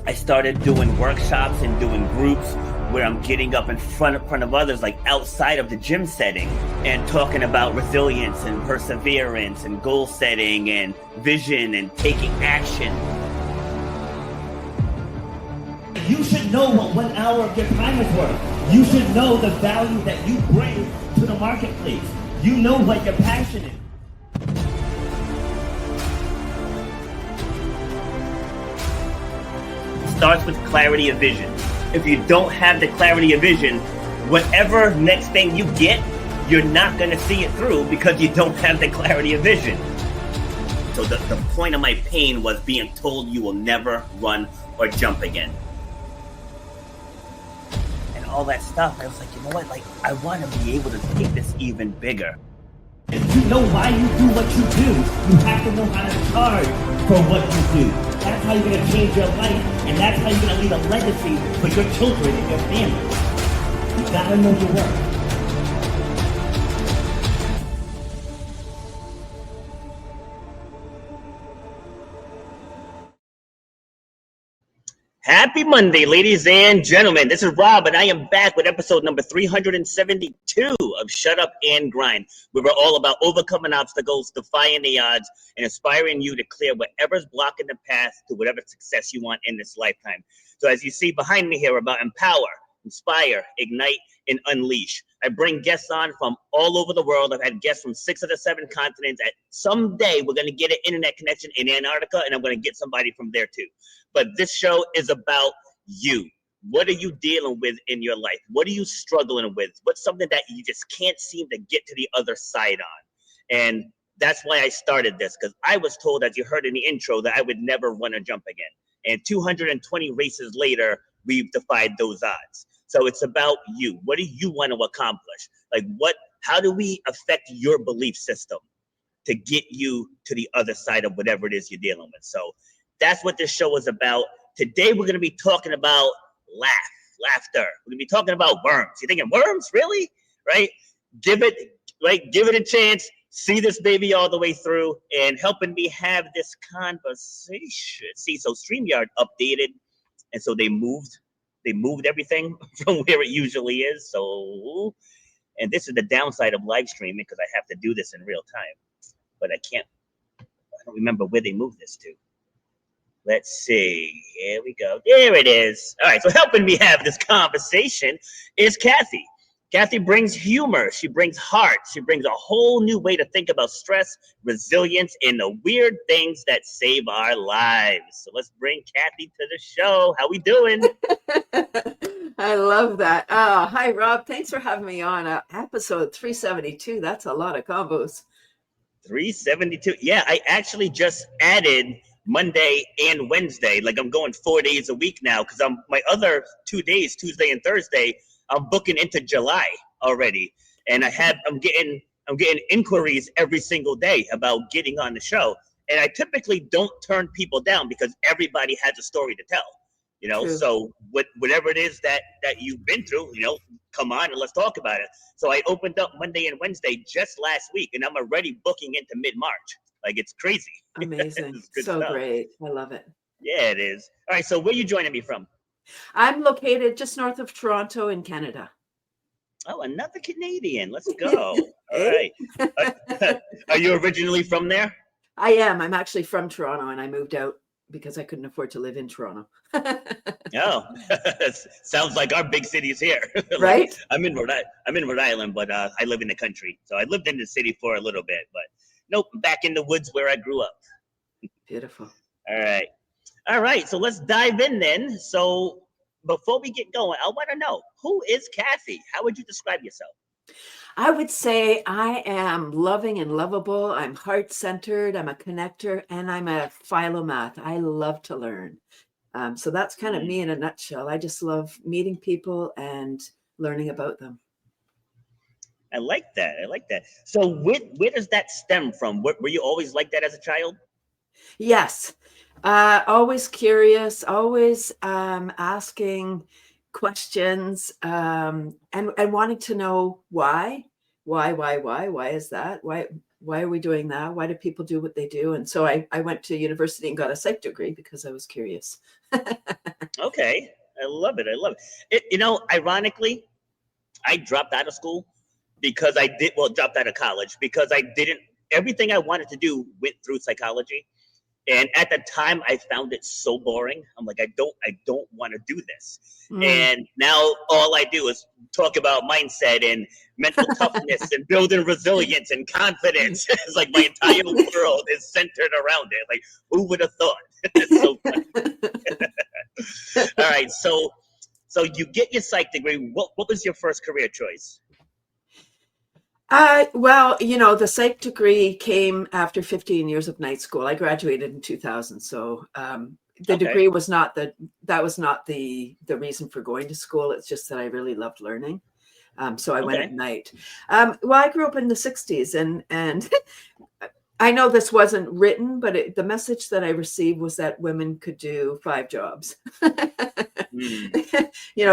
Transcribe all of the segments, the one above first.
I started doing workshops and doing groups where I'm getting up in front of others, like outside of the gym setting, and talking about resilience and perseverance and goal setting and vision and taking action. You should know what 1 hour of your time is worth. You should know the value that you bring to the marketplace. You know what your passion is. Starts with clarity of vision. If you don't have the clarity of vision, whatever next thing you get, you're not going to see it through because you don't have the clarity of vision. So the point of my pain was being told you will never run or jump again. And all that stuff, I was like, you know what? Like, I want to be able to take this even bigger. To know why you do what you do, you have to know how to charge for what you do. That's how you're going to change your life, and that's how you're going to leave a legacy for your children and your family. You got to know your worth. Happy Monday, ladies and gentlemen. This is Rob, and I am back with episode number 372 of Shut Up and Grind, where we're all about overcoming obstacles, defying the odds, and inspiring you to clear whatever's blocking the path to whatever success you want in this lifetime. So as you see behind me here, about empower, inspire, ignite, and unleash. I bring guests on from all over the world. I've had guests from 6 of the 7 continents. Someday we're going to get an internet connection in Antarctica, and I'm going to get somebody from there too. But this show is about you. What are you dealing with in your life? What are you struggling with? What's something that you just can't seem to get to the other side on? And that's why I started this, because I was told, as you heard in the intro, that I would never run or jump again. And 220 races later, we've defied those odds. So it's about you. What do you want to accomplish? Like, how do we affect your belief system to get you to the other side of whatever it is you're dealing with? So that's what this show is about. Today, we're going to be talking about laughter. We're going to be talking about worms. You're thinking, worms? Really? Right? Give it a chance. See this baby all the way through, and helping me have this conversation. See, so StreamYard updated, and so they moved everything from where it usually is. So, and this is the downside of live streaming, because I have to do this in real time, but I don't remember where they moved this to. Let's see. Here we go. There it is. All right. So helping me have this conversation is Cathy. Cathy brings humor. She brings heart. She brings a whole new way to think about stress, resilience, and the weird things that save our lives. So let's bring Cathy to the show. How we doing? I love that. Hi, Rob. Thanks for having me on episode 372. That's a lot of combos. 372. Yeah, I actually just added Monday and Wednesday. Like, I'm going 4 days a week now, because my other 2 days, Tuesday and Thursday, I'm booking into July already. And I'm getting inquiries every single day about getting on the show. And I typically don't turn people down, because everybody has a story to tell. True. So whatever it is that you've been through, come on and let's talk about it. So I opened up Monday and Wednesday just last week, and I'm already booking into mid-March. Like, it's crazy. Amazing. It's so stuff. Great. I love it. Yeah, it is. All right. So where are you joining me from? I'm located just north of Toronto in Canada. Oh, another Canadian. Let's go. All right. Are you originally from there? I am. I'm actually from Toronto, and I moved out because I couldn't afford to live in Toronto. Oh, sounds like our big cities here. Right? Like, I'm in Rhode Island, but I live in the country. So I lived in the city for a little bit, but nope, back in the woods where I grew up. Beautiful. All right. So let's dive in then. So before we get going, I want to know, who is Cathy? How would you describe yourself? I would say I am loving and lovable. I'm heart-centered. I'm a connector, and I'm a philomath. I love to learn. So that's kind of me in a nutshell. I just love meeting people and learning about them. I like that. So where does that stem from? Were you always like that as a child? Yes. Always curious, always asking questions, and wanting to know why is that? Why Why are we doing that? Why do people do what they do? And so I went to university and got a psych degree because I was curious. Okay. I love it. I love it. Ironically, I dropped out of school because dropped out of college because I didn't, everything I wanted to do went through psychology. And at the time, I found it so boring. I'm like, I don't want to do this. And now all I do is talk about mindset and mental toughness and building resilience and confidence. It's like my entire world is centered around it. Like, who would have thought? It's so funny. All right, so you get your psych degree. What was your first career choice? Well, the psych degree came after 15 years of night school. I graduated in 2000. So the degree was not the reason for going to school. It's just that I really loved learning. So I went at night. Well, I grew up in the 60s and I know this wasn't written, but the message that I received was that women could do 5 jobs.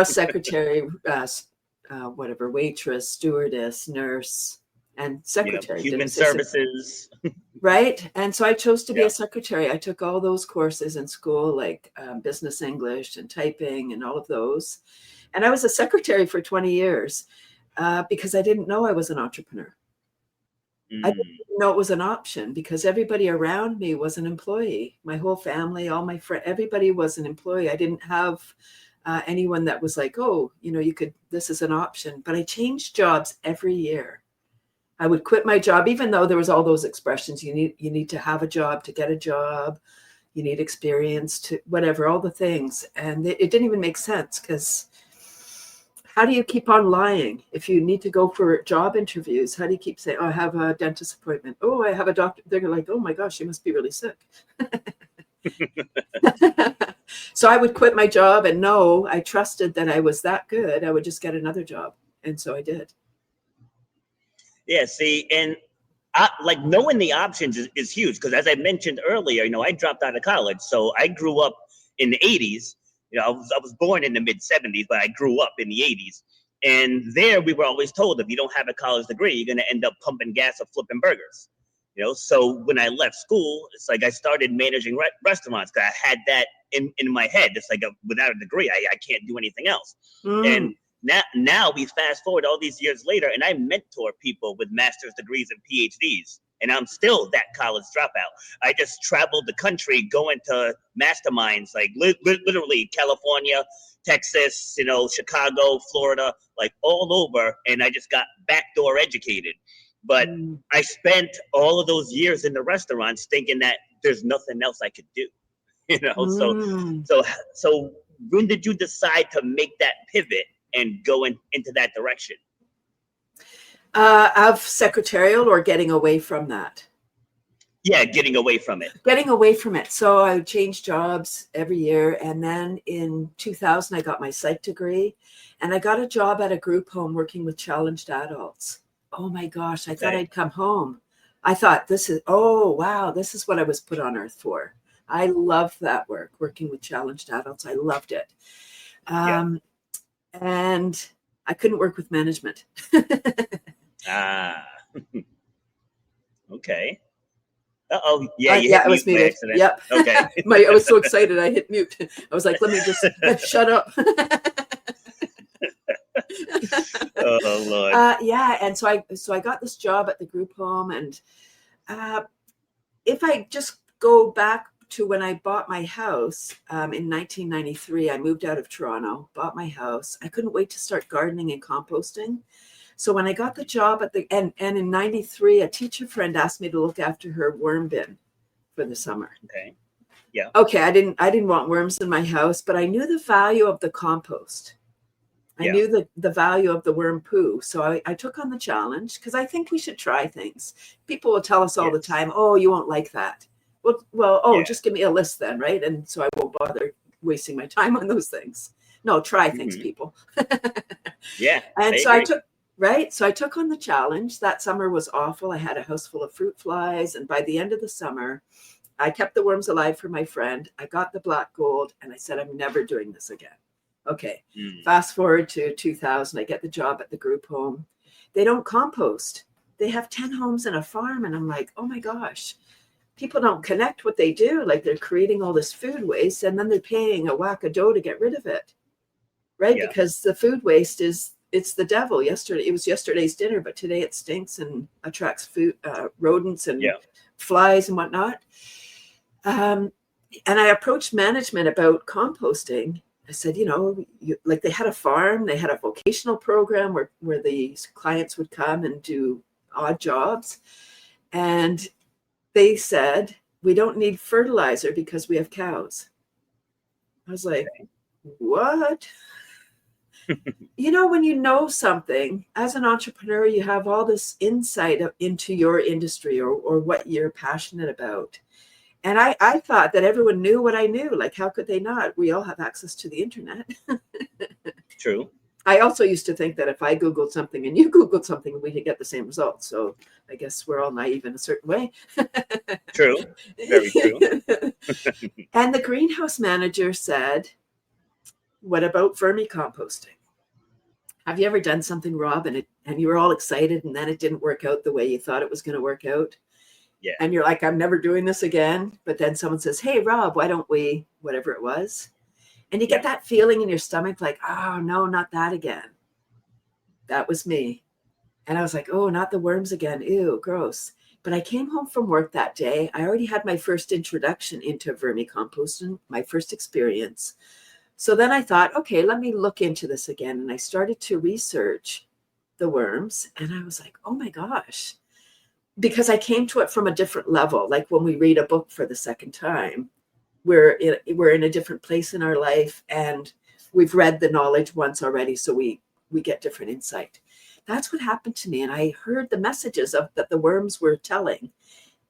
Secretary, whatever, waitress, stewardess, nurse, and secretary. Human services. Right. And so I chose to be a secretary. I took all those courses in school, like business English and typing and all of those. And I was a secretary for 20 years because I didn't know I was an entrepreneur. I didn't know it was an option because everybody around me was an employee. My whole family, all my friends, everybody was an employee. I didn't have anyone that was like, oh, this is an option. But I changed jobs every year. I would quit my job, even though there was all those expressions. You need to have a job to get a job. You need experience to whatever, all the things. And it didn't even make sense because how do you keep on lying? If you need to go for job interviews, how do you keep saying, oh, I have a dentist appointment. Oh, I have a doctor. They're like, oh my gosh, you must be really sick. So I would quit my job and I trusted that I was that good. I would just get another job. And so I did. Yeah, see, and like knowing the options is huge because as I mentioned earlier, I dropped out of college. So I grew up in the 80s. I was born in the mid 70s, but I grew up in the 80s. And there we were always told, if you don't have a college degree, you're going to end up pumping gas or flipping burgers. So when I left school, it's like I started managing restaurants because I had that in my head. It's like without a degree, I can't do anything else. And now we fast forward all these years later, and I mentor people with master's degrees and PhDs. And I'm still that college dropout. I just traveled the country going to masterminds, like literally California, Texas, Chicago, Florida, like all over. And I just got backdoor educated. But I spent all of those years in the restaurants thinking that there's nothing else I could do. So when did you decide to make that pivot and go into that direction? Of secretarial or getting away from that? Yeah, getting away from it. Getting away from it. So I changed jobs every year. And then in 2000, I got my psych degree and I got a job at a group home working with challenged adults. Oh my gosh, I thought I'd come home. I thought this is what I was put on earth for. I loved that work, working with challenged adults. I loved it. And I couldn't work with management. Okay. Uh-oh. Yeah, I was muted. Yep. Okay. I was so excited I hit mute. I was like, let me just shut up. Oh Lord. And so I got this job at the group home, and if I just go back to when I bought my house in 1993, I moved out of Toronto, bought my house. I couldn't wait to start gardening and composting. So when I got the job and in 93, a teacher friend asked me to look after her worm bin for the summer. Okay. Yeah. Okay. I didn't want worms in my house, but I knew the value of the compost. I knew the value of the worm poo. So I took on the challenge because I think we should try things. People will tell us all the time, oh, you won't like that. Just give me a list then, right? And so I won't bother wasting my time on those things. No, try things, people. Yeah. And so I took on the challenge. That summer was awful. I had a house full of fruit flies. And by the end of the summer, I kept the worms alive for my friend. I got the black gold and I said, I'm never doing this again. Okay. Fast forward to 2000, I get the job at the group home. They don't compost. they have 10 homes and a farm. And I'm like, oh my gosh, people don't connect what they do. Like they're creating all this food waste and then they're paying a whack of dough to get rid of it. Right. Yeah. Because the food waste it's the devil. Yesterday, it was yesterday's dinner, but today it stinks and attracts food, rodents and flies and whatnot. And I approached management about composting. I said, like they had a farm, they had a vocational program where the clients would come and do odd jobs. And they said, we don't need fertilizer because we have cows. I was like, what? When you know something as an entrepreneur, you have all this insight into your industry or what you're passionate about. And I thought that everyone knew what I knew. Like, how could they not? We all have access to the internet. True. I also used to think that if I Googled something and you Googled something, we could get the same results. So I guess we're all naive in a certain way. True. Very true. And the greenhouse manager said, what about vermicomposting? Have you ever done something, Rob, and you were all excited and then it didn't work out the way you thought it was going to work out? Yeah. And you're like, I'm never doing this again. But then someone says, hey, Rob, why don't we, whatever it was. And you get that feeling in your stomach like, oh, no, not that again. That was me. And I was like, oh, not the worms again. Ew, gross. But I came home from work that day. I already had my first introduction into vermicomposting, my first experience. So then I thought, okay, let me look into this again. And I started to research the worms. And I was like, oh my gosh. Because I came to it from a different level. Like when we read a book for the second time, we're in a different place in our life and we've read the knowledge once already. So we get different insight. That's what happened to me. And I heard the messages that the worms were telling.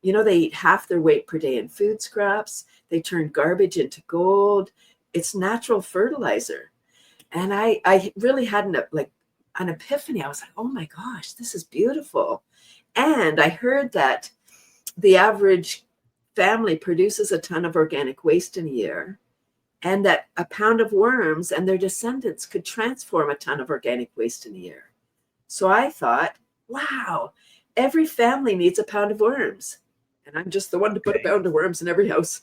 They eat half their weight per day in food scraps. They turn garbage into gold. It's natural fertilizer. And I really had an epiphany. I was like, oh my gosh, this is beautiful. And I heard that the average family produces a ton of organic waste in a year, and that a pound of worms and their descendants could transform a ton of organic waste in a year. So I thought, wow, every family needs a pound of worms. And I'm just the one to put a pound of worms in every house.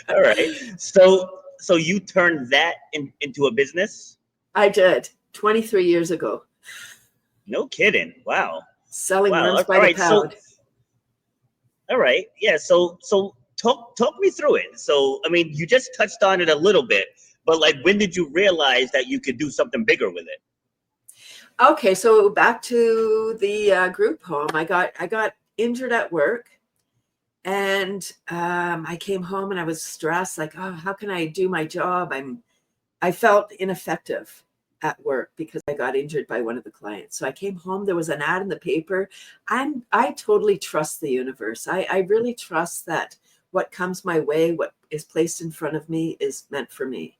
All right. So you turned that into a business? I did 23 years ago. No kidding. Wow. Selling worms by the pound. All right. Yeah. So talk me through it. So, I mean, you just touched on it a little bit, but like, when did you realize that you could do something bigger with it? Okay. So back to the group home, I got injured at work and I came home and I was stressed. Like, oh, how can I do my job? I felt ineffective at work because I got injured by one of the clients. So I came home, there was an ad in the paper. I totally trust the universe. I really trust that what comes my way, what is placed in front of me is meant for me.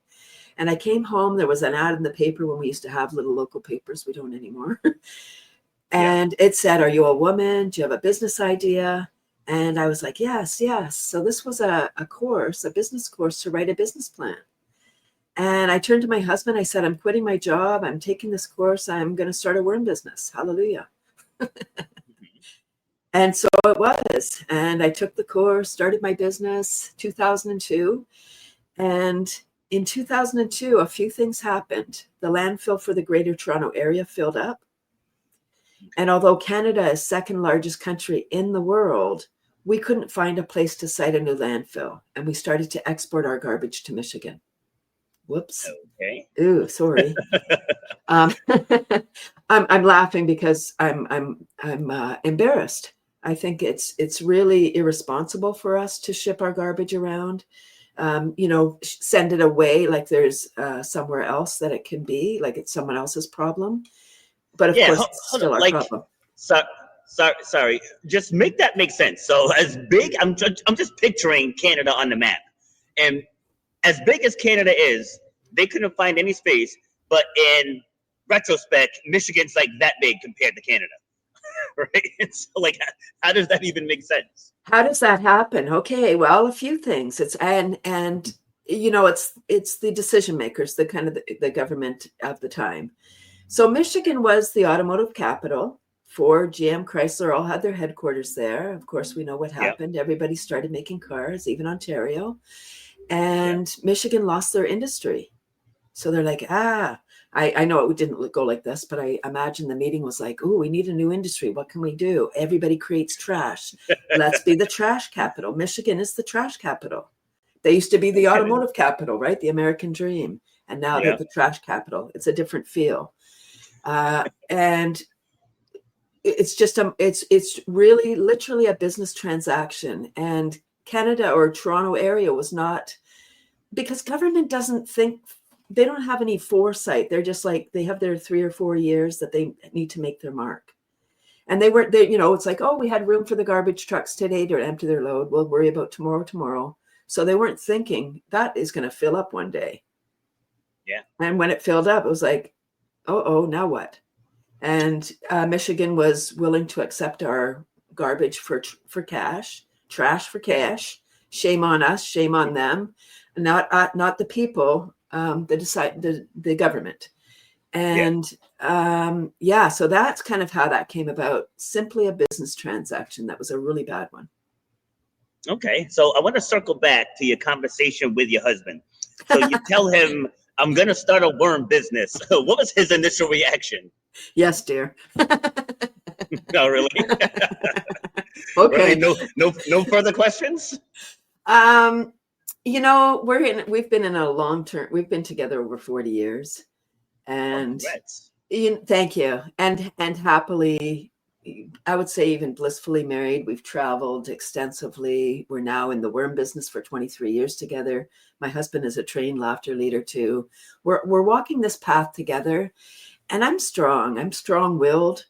And I came home, there was an ad in the paper when we used to have little local papers. We don't anymore. And it said, are you a woman? Do you have a business idea? And I was like, yes. So this was a business course to write a business plan. And I turned to my husband. I said, I'm quitting my job. I'm taking this course. I'm going to start a worm business. Hallelujah. And so it was. And I took the course, started my business 2002. And in 2002, a few things happened. The landfill for the Greater Toronto Area filled up. And although Canada is second largest country in the world, we couldn't find a place to site a new landfill. And we started to export our garbage to Michigan. Whoops. Okay. Ooh, sorry. I'm laughing because I'm embarrassed. I think it's really irresponsible for us to ship our garbage around. Send it away like there's somewhere else that it can be, like it's someone else's problem. But of course, it's still our problem. Sorry. Just make that make sense. So as big, I'm just picturing Canada on the map, and as big as Canada is, they couldn't find any space. But in retrospect, Michigan's like that big compared to Canada, right? And so, like, how does that even make sense? How does that happen? Okay, well, a few things. It's the decision makers, the kind of the government of the time. So Michigan was the automotive capital. Ford, GM, Chrysler all had their headquarters there. Of course, we know what Yep. happened. Everybody started making cars, even Ontario. Yep. And Michigan lost their industry. So they're like, I know it didn't go like this, but I imagine the meeting was like, oh, we need a new industry. What can we do? Everybody creates trash. Let's be the trash capital. Michigan is the trash capital. They used to be the automotive capital, right? The American dream. And now they're Yep. the trash capital. It's a different feel. And it's just, it's really literally a business transaction. And Canada or Toronto area was not, because government doesn't think, they don't have any foresight. They're just like, they have their 3 or 4 years that they need to make their mark. And they weren't, you know, it's like, oh, we had room for the garbage trucks today to empty their load. We'll worry about tomorrow. So they weren't thinking that is going to fill up one day. Yeah. And when it filled up, it was like, oh, now what? And Michigan was willing to accept our garbage for cash, trash for cash. Shame on us, shame on them, not the people, the government. And so that's kind of how that came about. Simply a business transaction. That was a really bad one. Okay, so I want to circle back to your conversation with your husband. So you tell him, I'm going to start a worm business. What was his initial reaction? Yes, dear. No, really? Okay. Really? No further questions? You know, we've been in a long term, we've been together over 40 years. And thank you. And happily, I would say even blissfully married. We've traveled extensively. We're now in the worm business for 23 years together. My husband is a trained laughter leader too. We're walking this path together, and I'm strong-willed,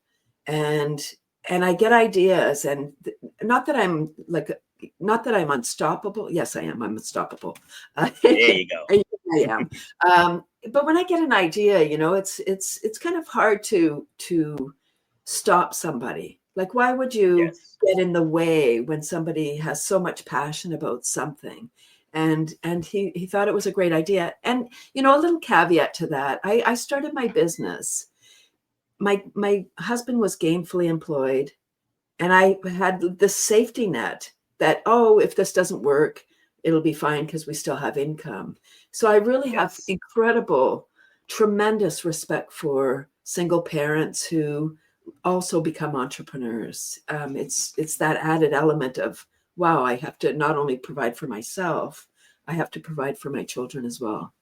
and I get ideas, and not that I'm unstoppable. Yes, I am. I'm unstoppable. There you go. I am. But when I get an idea, you know, it's kind of hard to stop somebody. Like, why would you get in the way when somebody has so much passion about something? And he thought it was a great idea. And, you know, a little caveat to that, I started my business. My husband was gainfully employed, and I had the safety net that, oh, if this doesn't work, it'll be fine because we still have income. So I really have incredible, tremendous respect for single parents who also become entrepreneurs. It's that added element of, wow, I have to not only provide for myself, I have to provide for my children as well.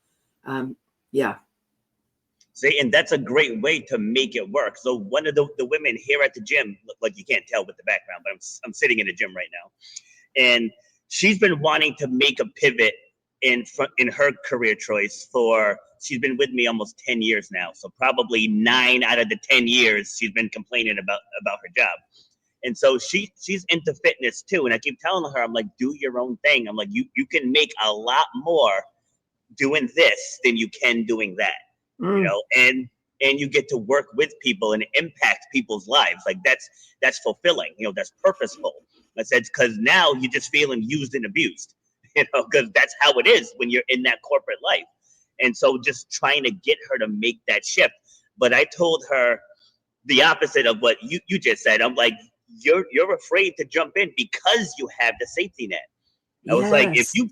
See, and that's a great way to make it work. So one of the women here at the gym, like you can't tell with the background, but I'm sitting in the gym right now, and she's been wanting to make a pivot in her career choice she's been with me almost 10 years now. So probably 9 out of the 10 years she's been complaining about her job. And so she's into fitness too. And I keep telling her, I'm like, do your own thing. I'm like, you can make a lot more doing this than you can doing that. You know, and you get to work with people and impact people's lives. Like that's fulfilling, you know, that's purposeful. I said, because now you're just feeling used and abused, you know, because that's how it is when you're in that corporate life. And so just trying to get her to make that shift. But I told her the opposite of what you just said. I'm like, you're afraid to jump in because you have the safety net. I was like, if you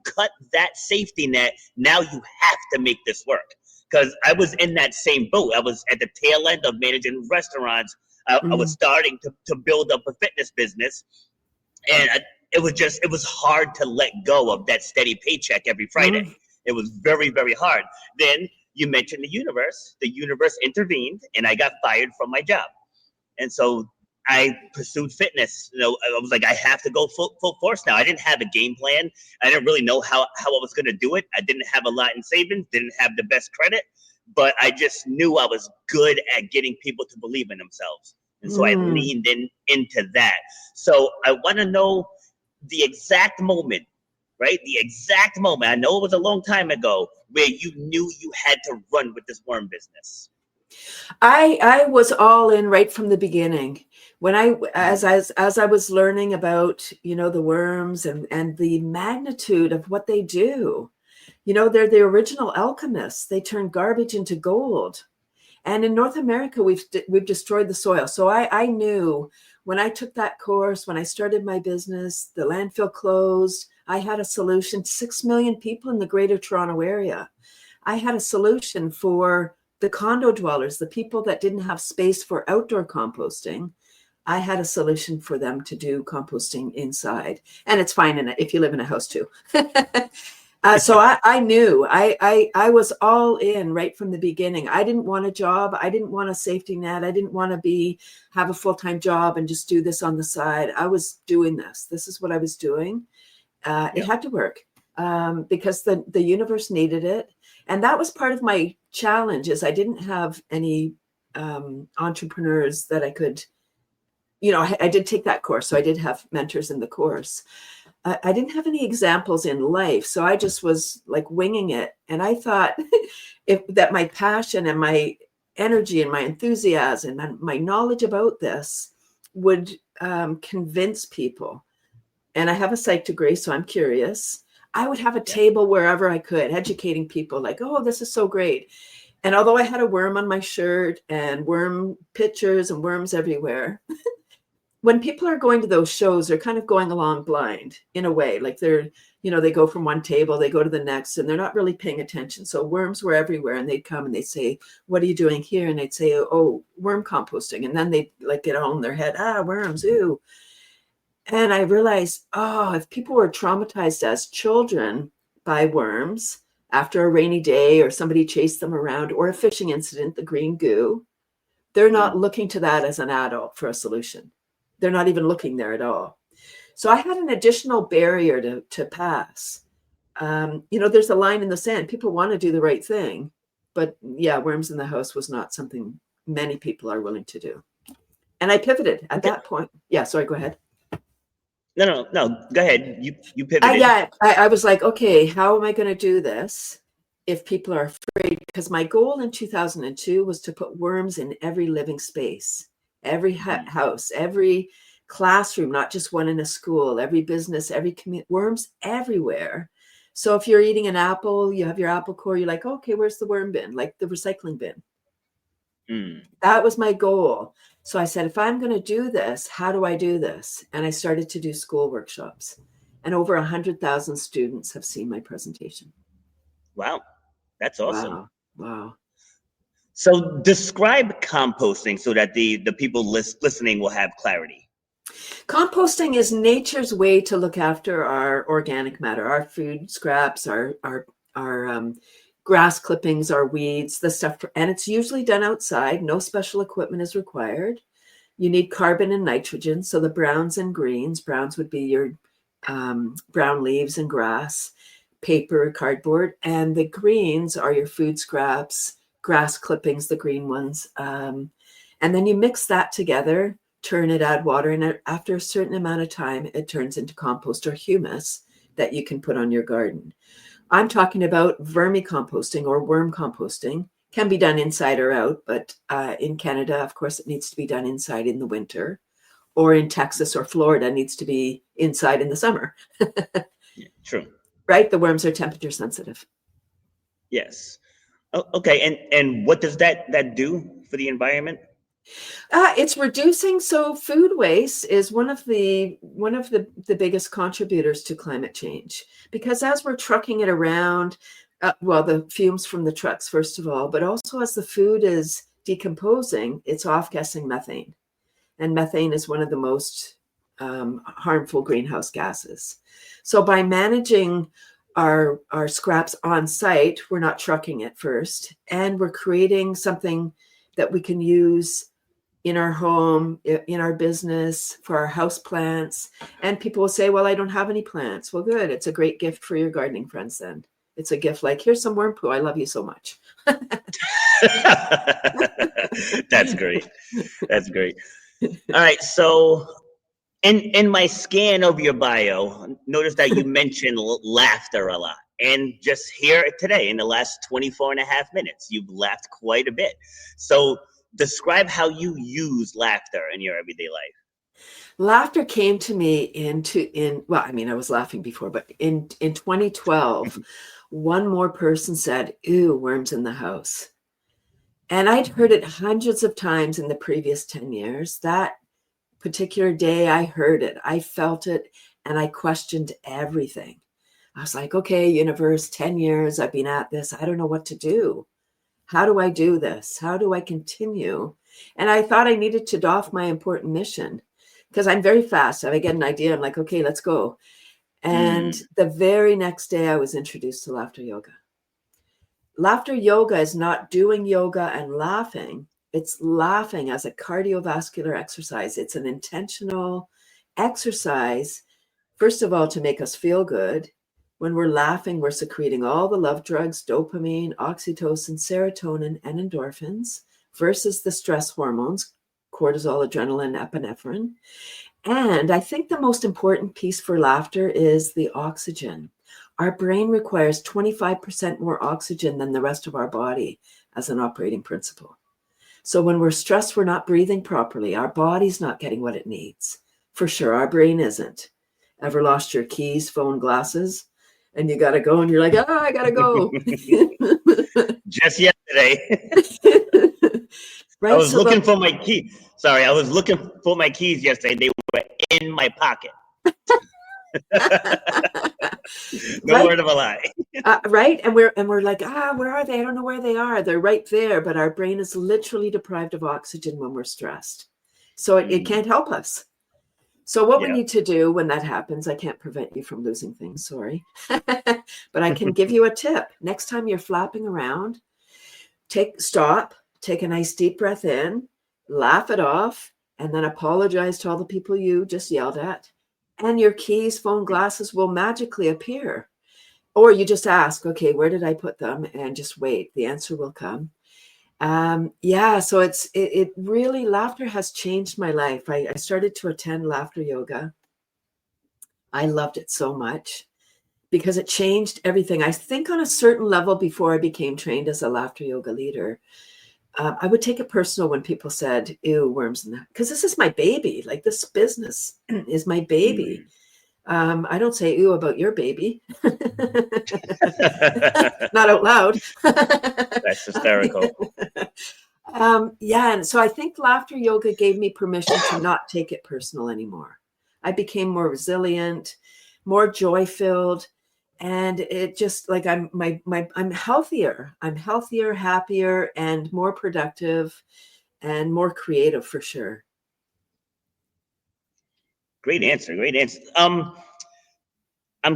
cut that safety net, now you have to make this work. Because I was in that same boat. I was at the tail end of managing restaurants. I was starting to build up a fitness business. And it was hard to let go of that steady paycheck every Friday. It was very, very hard. Then you mentioned the universe. The universe intervened, and I got fired from my job. And so I pursued fitness. You know, I was like, I have to go full force now. I didn't have a game plan. I didn't really know how I was going to do it. I didn't have a lot in savings, didn't have the best credit, but I just knew I was good at getting people to believe in themselves. And so I leaned into that. So I want to know the exact moment, right? The exact moment. I know it was a long time ago where you knew you had to run with this worm business. I was all in right from the beginning. When as I was learning about, you know, the worms and the magnitude of what they do, you know, they're the original alchemists. They turn garbage into gold. And in North America, we've destroyed the soil. So I knew when I took that course, when I started my business, the landfill closed. I had a solution. 6 million people in the Greater Toronto Area. I had a solution for the condo dwellers, the people that didn't have space for outdoor composting. I had a solution for them to do composting inside. And it's fine if you live in a house too. So I knew I was all in right from the beginning. I didn't want a job. I didn't want a safety net. I didn't want to have a full-time job and just do this on the side. I was doing this. This is what I was doing. It had to work because the universe needed it. And that was part of my challenge is I didn't have any entrepreneurs that I could, I did take that course. So I did have mentors in the course. I didn't have any examples in life. So I just was like winging it. And I thought that my passion and my energy and my enthusiasm and my knowledge about this would convince people. And I have a psych degree, so I'm curious. I would have a table wherever I could, educating people like, oh, this is so great. And although I had a worm on my shirt and worm pictures and worms everywhere, when people are going to those shows, they're kind of going along blind in a way. Like they go from one table, they go to the next, and they're not really paying attention. So worms were everywhere, and they'd come and they'd say, what are you doing here? And they'd say, oh, worm composting. And then they'd like get all in their head, worms, ew. And I realized, if people were traumatized as children by worms after a rainy day or somebody chased them around or a fishing incident, the green goo, they're not looking to that as an adult for a solution. They're not even looking there at all. So I had an additional barrier to pass. There's a line in the sand. People want to do the right thing. But yeah, worms in the house was not something many people are willing to do. And I pivoted at that point. Yeah, sorry, go ahead. No. Go ahead. You pivoted. I was like, okay, how am I going to do this if people are afraid? Because my goal in 2002 was to put worms in every living space, every house, every classroom, not just one in a school, every business, every community, worms everywhere. So if you're eating an apple, you have your apple core, you're like, okay, where's the worm bin? Like the recycling bin. That was my goal. So I said, if I'm going to do this, how do I do this? And I started to do school workshops. And over 100,000 students have seen my presentation. Wow. That's awesome. Wow. So describe composting so that the people listening will have clarity. Composting is nature's way to look after our organic matter, our food scraps, our grass clippings, our weeds, the stuff, and it's usually done outside. No special equipment is required. You need carbon and nitrogen. So the browns and greens, browns would be your brown leaves and grass, paper, cardboard, and the greens are your food scraps, grass clippings, the green ones. And then you mix that together, turn it, add water, and after a certain amount of time, it turns into compost or humus that you can put on your garden. I'm talking about vermicomposting or worm composting. Can be done inside or out, but in Canada, of course, it needs to be done inside in the winter, or in Texas or Florida, it needs to be inside in the summer. True. Right? The worms are temperature sensitive. Yes. Oh, okay. And what does that do for the environment? It's reducing. So food waste is one of the biggest contributors to climate change, because as we're trucking it around, the fumes from the trucks, first of all, but also as the food is decomposing, it's off-gassing methane. And methane is one of the most harmful greenhouse gases. So by managing our scraps on site, we're not trucking it first, and we're creating something that we can use in our home, in our business, for our house plants. And people will say, well, I don't have any plants. Well, good. It's a great gift for your gardening friends then. It's a gift like, here's some worm poo. I love you so much. That's great. That's great. All right. So in my scan of your bio, notice that you mentioned laughter a lot. And just here today, in the last 24 and a half minutes, you've laughed quite a bit. So describe how you use laughter in your everyday life. Laughter came to me I was laughing before, but in 2012, one more person said, "Ew, worms in the house." And I'd heard it hundreds of times in the previous 10 years. That particular day I heard it, I felt it, and I questioned everything. I was like, okay, universe, 10 years, I've been at this. I don't know what to do. How do I do this? How do I continue? And I thought I needed to doff my important mission because I'm very fast. If I get an idea, I'm like, okay, let's go. And the very next day I was introduced to laughter yoga. Laughter yoga is not doing yoga and laughing. It's laughing as a cardiovascular exercise. It's an intentional exercise, first of all, to make us feel good. When we're laughing, we're secreting all the love drugs, dopamine, oxytocin, serotonin, and endorphins versus the stress hormones, cortisol, adrenaline, epinephrine. And I think the most important piece for laughter is the oxygen. Our brain requires 25% more oxygen than the rest of our body as an operating principle. So when we're stressed, we're not breathing properly. Our body's not getting what it needs. For sure, our brain isn't. Ever lost your keys, phone, glasses? And you got to go and you're like, oh, I got to go. Just yesterday. Right? I was looking for my keys. Sorry, I was looking for my keys yesterday. They were in my pocket. No right? word of a lie. Right? And we're like, where are they? I don't know where they are. They're right there. But our brain is literally deprived of oxygen when we're stressed. So it can't help us. So what we need to do when that happens, I can't prevent you from losing things, sorry. But I can give you a tip. Next time you're flapping around, stop, take a nice deep breath in, laugh it off, and then apologize to all the people you just yelled at. And your keys, phone, glasses will magically appear. Or you just ask, okay, where did I put them? And just wait, the answer will come. So it really, laughter has changed my life. I started to attend laughter yoga. I loved it so much because it changed everything. I think on a certain level before I became trained as a laughter yoga leader, I would take it personal when people said, ew, worms and that, because this is my baby. Like, this business is my baby. I don't say ew about your baby. Not out loud. That's hysterical. And so I think laughter yoga gave me permission to not take it personal anymore. I became more resilient, more joy-filled, and it just like I'm healthier. I'm healthier, happier, and more productive and more creative for sure. Great answer. Great answer. I'm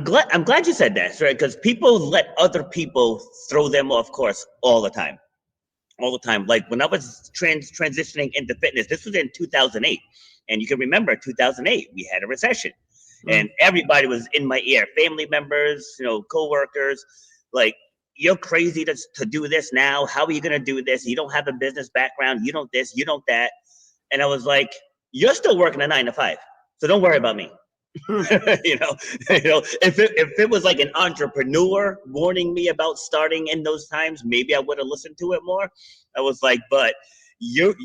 glad you said that, right? Because people let other people throw them off course all the time. Like when I was transitioning into fitness, this was in 2008. And you can remember 2008, we had a recession. And everybody was in my ear, family members, coworkers, like, you're crazy to do this now. How are you going to do this? You don't have a business background. You don't this, you don't that. And I was like, you're still working a 9 to 5. So don't worry about me. If it was like an entrepreneur warning me about starting in those times, maybe I would have listened to it more. I was like, but you're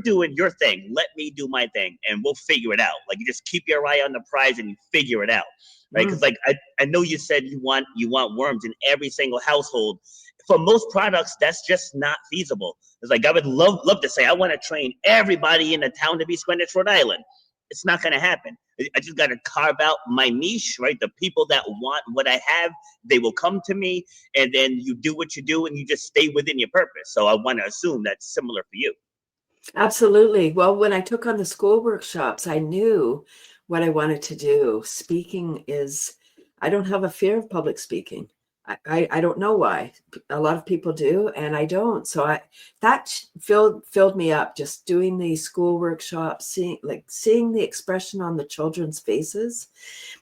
doing your thing. Let me do my thing, and we'll figure it out. Like, you just keep your eye on the prize and you figure it out, right? Because like I know you said you want worms in every single household. For most products, that's just not feasible. It's like, I would love to say I want to train everybody in the town to be Squamish, Rhode Island. It's not going to happen. I just got to carve out my niche, right? The people that want what I have, they will come to me, and then you do what you do and you just stay within your purpose. So I want to assume that's similar for you. Absolutely. Well, when I took on the school workshops, I knew what I wanted to do. I don't have a fear of public speaking. I don't know why. A lot of people do, and I don't. So that filled me up, just doing the school workshops, seeing the expression on the children's faces.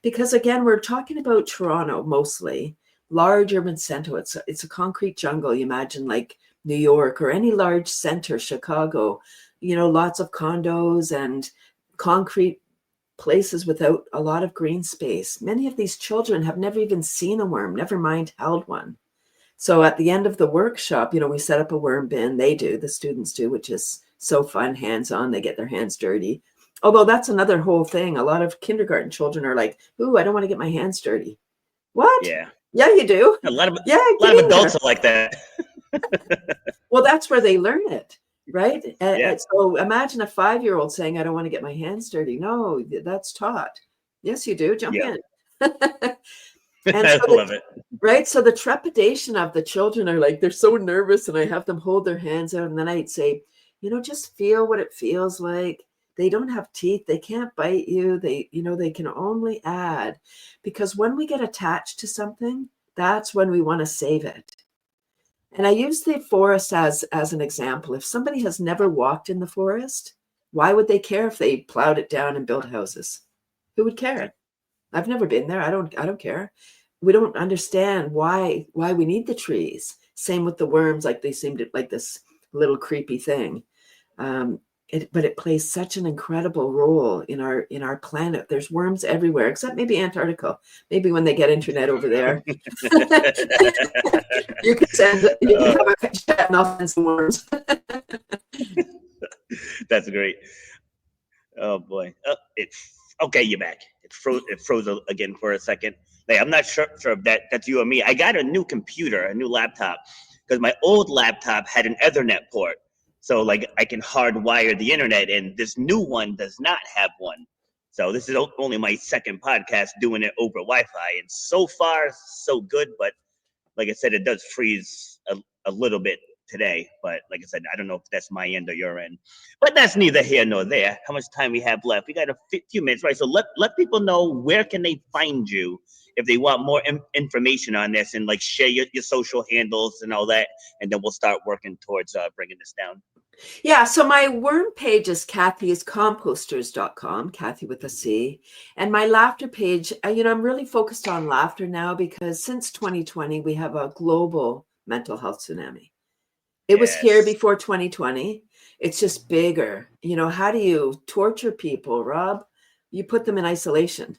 Because again, we're talking about Toronto mostly, large urban center. It's a concrete jungle. You imagine like New York or any large center, Chicago, lots of condos and concrete places without a lot of green space. Many of these children have never even seen a worm, never mind held one. So at the end of the workshop, we set up a worm bin. The students do, which is so fun, hands-on. They get their hands dirty. Although that's another whole thing. A lot of kindergarten children are like, ooh, I don't want to get my hands dirty. What? Yeah. Yeah, you do. A lot of adults are like that. Well, that's where they learn it, right? Yeah. And so imagine a 5-year-old saying, I don't want to get my hands dirty. No, that's taught. Yes, you do. Jump Yeah. in. And I so love it. right. So the trepidation of the children are like, they're so nervous, and I have them hold their hands out. And then I'd say, just feel what it feels like. They don't have teeth. They can't bite you. They can only add, because when we get attached to something, that's when we want to save it. And I use the forest as an example. If somebody has never walked in the forest, why would they care if they plowed it down and built houses? Who would care? I've never been there. I don't care. We don't understand why we need the trees. Same with the worms, like they seem to like this little creepy thing. But it plays such an incredible role in our planet. There's worms everywhere, except maybe Antarctica. Maybe when they get internet over there, you can have a chat and I'll send some worms. That's great. Oh boy. Okay. You're back. It froze again for a second. Like, I'm not sure if that's you or me. I got a new computer, a new laptop, because my old laptop had an Ethernet port. So like I can hardwire the internet, and this new one does not have one. So this is only my second podcast doing it over Wi-Fi, and so far so good. But like I said, it does freeze a little bit today. But like I said, I don't know if that's my end or your end. But that's neither here nor there. How much time we have left? We got a few minutes, right? So let people know, where can they find you if they want more information on this, and like share your social handles and all that, and then we'll start working towards bringing this down. Yeah, so my worm page is cathy'scomposters.com, Cathy with a C. And my laughter page, I'm really focused on laughter now, because since 2020, we have a global mental health tsunami. It was here before 2020. It's just bigger. How do you torture people, Rob? You put them in isolation.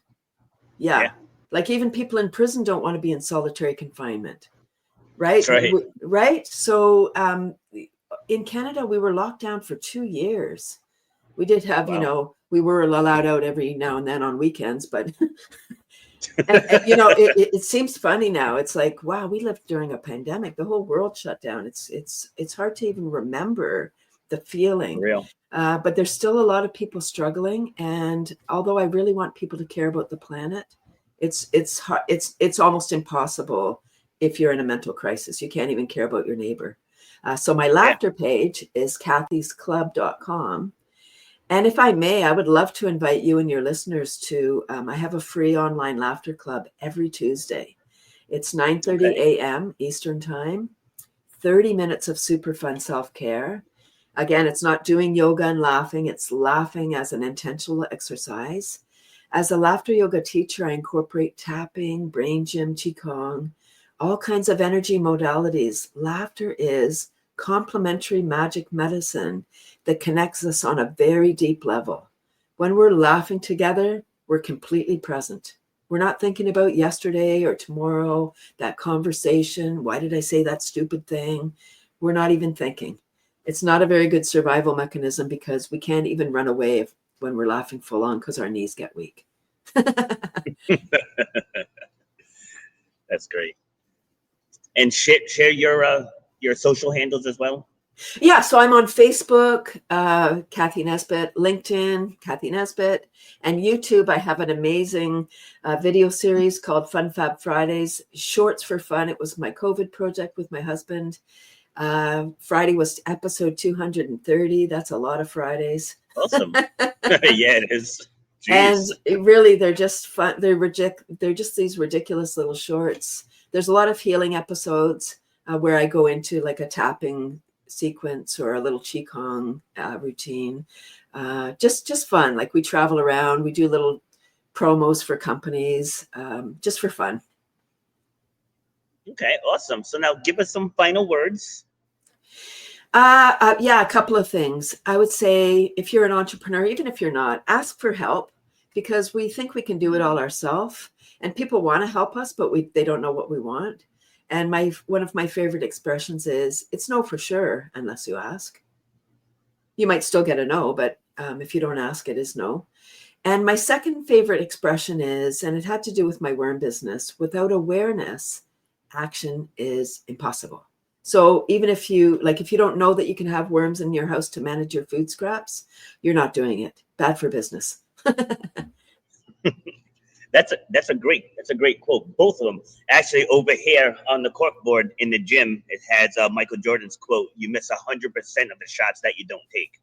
Yeah. Like even people in prison don't want to be in solitary confinement. Right? That's right. Right? So in Canada, we were locked down for 2 years. We did have, we were allowed out every now and then on weekends, but it seems funny now. It's like, wow, we lived during a pandemic. The whole world shut down. It's hard to even remember the feeling. Real. But there's still a lot of people struggling. And although I really want people to care about the planet, it's hard, it's almost impossible if you're in a mental crisis. You can't even care about your neighbor. So my laughter page is cathysclub.com. And if I may, I would love to invite you and your listeners to, I have a free online laughter club every Tuesday. It's 9:30 a.m. Eastern time, 30 minutes of super fun self-care. Again, it's not doing yoga and laughing. It's laughing as an intentional exercise. As a laughter yoga teacher, I incorporate tapping, brain gym, qigong, all kinds of energy modalities. Laughter is complementary magic medicine that connects us on a very deep level. When we're laughing together, we're completely present. We're not thinking about yesterday or tomorrow, that conversation. Why did I say that stupid thing? We're not even thinking. It's not a very good survival mechanism, because we can't even run away when we're laughing full on, because our knees get weak. That's great. And share your social handles as well. Yeah, so I'm on Facebook, Cathy Nesbitt, LinkedIn, Cathy Nesbitt, and YouTube. I have an amazing video series called Fun Fab Fridays, Shorts for Fun. It was my COVID project with my husband. Friday was episode 230. That's a lot of Fridays. Awesome. Yeah, it is. Jeez. And really, they're just fun. They're just these ridiculous little shorts. There's a lot of healing episodes where I go into like a tapping sequence or a little qigong routine. Just fun. Like we travel around, we do little promos for companies, just for fun. Okay, awesome. So now give us some final words. Yeah, a couple of things. I would say, if you're an entrepreneur, even if you're not, ask for help, because we think we can do it all ourselves, and people want to help us, but they don't know what we want. And one of my favorite expressions is, it's no for sure unless you ask. You might still get a no, but if you don't ask, it is no. And my second favorite expression is, and it had to do with my worm business, without awareness, action is impossible. So even if you don't know that you can have worms in your house to manage your food scraps, you're not doing it. Bad for business. That's a great quote. Both of them actually over here on the corkboard in the gym. It has Michael Jordan's quote: "You miss 100% of the shots that you don't take."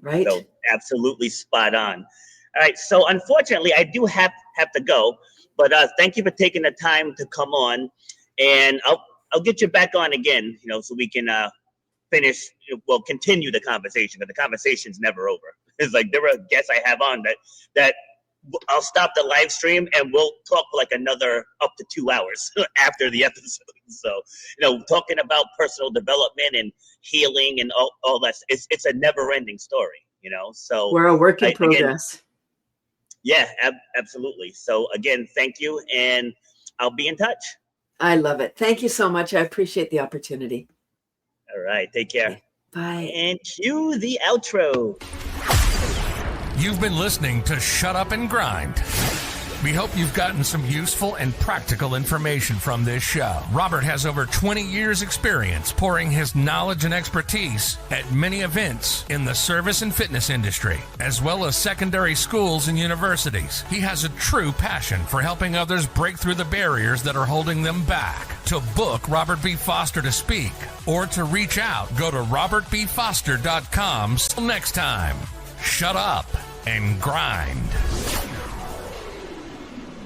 Right. So absolutely spot on. All right. So unfortunately, I do have to go, but thank you for taking the time to come on, and I'll get you back on again, so we can continue the conversation, but the conversation's never over. It's like there are guests I have on that I'll stop the live stream and we'll talk for like another up to 2 hours after the episode. So, talking about personal development and healing and all that, it's a never ending story, so we're a work in progress. Again, yeah, absolutely. So again, thank you. And I'll be in touch. I love it. Thank you so much. I appreciate the opportunity. All right. Take care. Okay. Bye. And cue the outro. You've been listening to Shut Up and Grind. We hope you've gotten some useful and practical information from this show. Robert has over 20 years experience pouring his knowledge and expertise at many events in the service and fitness industry, as well as secondary schools and universities. He has a true passion for helping others break through the barriers that are holding them back. To book Robert B. Foster to speak or to reach out, go to robertbfoster.com. Till next time, shut up and grind.